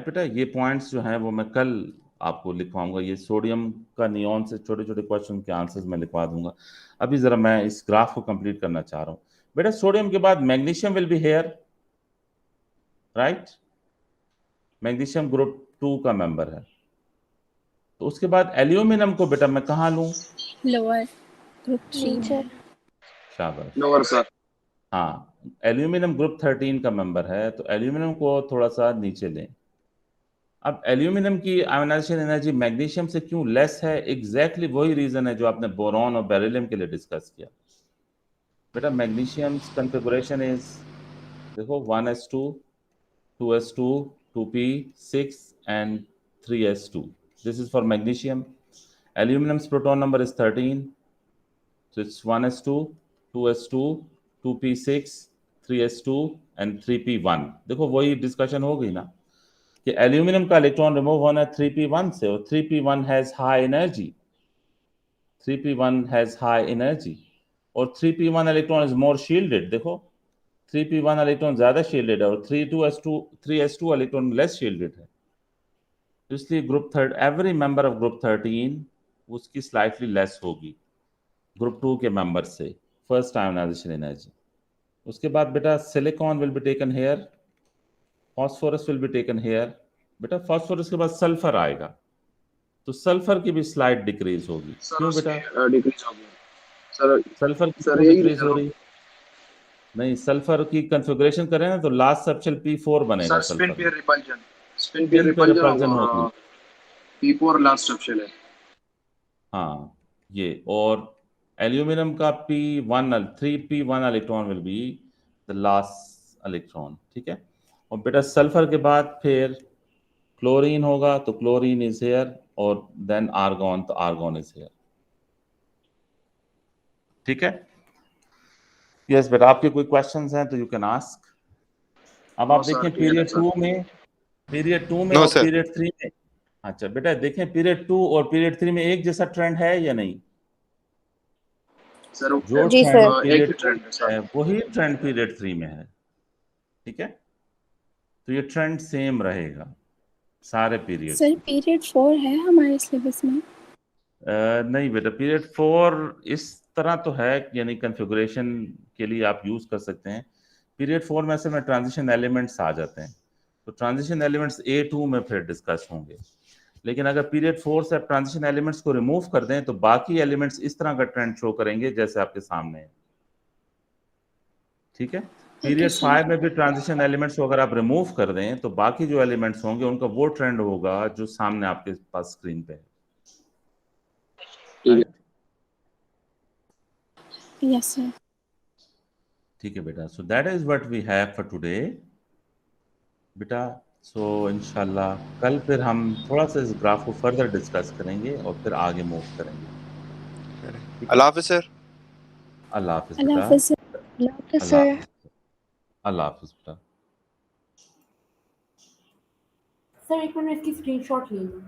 बेटा। ये पॉइंट्स जो हैं वो मैं कल आपको लिखवाऊंगा। ये सोडियम का नियॉन से छोटे छोटे क्वेश्चन के आंसर्स मैं लिखवा दूंगा। अभी जरा मैं इस ग्राफ को कंप्लीट करना चाह रहा हूं। बेटा सोडियम के बाद magnesium will be here, right. Magnesium group 2 का मेंबर है। तो उसके बाद एल्यूमिनियम को बेटा मैं कहाँ लूं? लोअर ग्रुप 3 नीचे। में। शाबाश। Lower sir. हाँ, एल्यूमिनियम ग्रुप 13 का मेंबर है तो एल्यूमिनियम को थोड़ा सा नीचे लें। अब एल्यूमिनियम की आयोनाइजेशन एनर्जी मैग्नीशियम से क्यों लेस है? एग्जैक्टली वही रीजन है जो आपने बोरॉन और बेरिलियम के लिए डिस्कस किया। बेटा मैग्नीशियम कॉन्फ़िगरेशन इज, देखो 1s2 2s2 2p6 and 3s2। This is for magnesium. Aluminium's proton number is 13, so it's 1s2 2s2 2p6 3s2 and 3p1। देखो वही डिस्कशन हो गई ना कि एल्यूमिनियम का इलेक्ट्रॉन रिमूव होना है 3p1 से और 3p1 has high energy, 3p1 has high energy और 3p1 electron is more shielded. देखो 3p1 इलेक्ट्रॉन ज्यादा शील्डेड है और 3s2 इलेक्ट्रॉन लेस शील्डेड है। तो इसलिए group third every member of group 13 उसकी स्लाइटली लेस होगी ग्रुप 2 के मेंबर से, फर्स्ट आयोनाइजेशन एनर्जी। उसके बाद बेटा silicon will be taken here, phosphorus will be taken here. बेटा फॉस्फोरस के बाद सल्फर आएगा तो सल्फर की भी स्लाइड डिक्रीज होगी। क्यों बेटा? डिक्रीज हो गया सर। सल्फर की सर क्यों यही डिक्रीज रीजन हो हो। रही? नहीं, सल्फर की कॉन्फ़िगरेशन करें ना तो लास्ट सबशेल P4 बनेगा सर स्पिन सल्फर में। Pair repulsion, spin pair spin पे रिपल्जन रिपल्जन और होगी। P4 लास्ट ऑप्शन है। हाँ ये, और एल्यूमिनियम का P1 3p1 electron will be the last electron, ठीक है। और बेटा सल्फर के बाद फिर क्लोरीन होगा तो क्लोरीन इज हेयर और देन आर्गॉन तो आर्गॉन इज हेयर, ठीक है। यस बेटा, आपके कोई क्वेश्चंस हैं तो यू कैन आस्क। अब नो आप सर, देखें क्लियर है पीरियड सर। 2 में, पीरियड 2 में नो और सर। पीरियड 3 में। अच्छा बेटा देखें पीरियड 2 और पीरियड 3 में एक जैसा ट्रेंड है या नहीं? सर जो जी ट्रेंड सर। एक ही पीरियड 2 ट्रेंड है में सर। है वही ट्रेंड पीरियड 3 में है, ठीक है। तो ये ट्रेंड सेम रहेगा सारे पीरियड्स सर में। पीरियड 4 है हमारे सिलेबस में। नहीं बेटा, पीरियड 4 इस तरह तो है, यानी कॉन्फ़िगरेशन के लिए आप यूज कर सकते हैं। पीरियड 4 में असल में ट्रांजिशन एलिमेंट्स आ जाते हैं तो ट्रांजिशन एलिमेंट्स A2 में फिर डिस्कस होंगे। लेकिन अगर पीरियड 4 से आप ट्रांजिशन एलिमेंट्स को रिमूव कर दें तो बाकी एलिमेंट्स इस तरह का ट्रेंड शो करेंगे जैसे आपके सामने है, ठीक है। Period sir. 5 में भी ट्रांजिशन एलिमेंट्स को अगर आप रिमूव कर दें तो बाकी जो एलिमेंट्स होंगे उनका वो ट्रेंड होगा जो सामने आपके पास स्क्रीन पे है, ठीक है। राइट। Yes sir. ठीक है बेटा, so that is what we have for today बेटा। सो इंशाल्लाह कल फिर हम थोड़ा सा इस ग्राफ को फर्दर डिस्कस करेंगे और फिर आगे मूव करेंगे, ठीक है। अल्लाह हाफिज़ सर। अल्लाह हाफिज अल्लाह बेटा। हाफिज़ सर। अल्लाह हाफिज, अल्लाह हाफिज बेटा। सर एक मिनट इसकी स्क्रीनशॉट ले लो।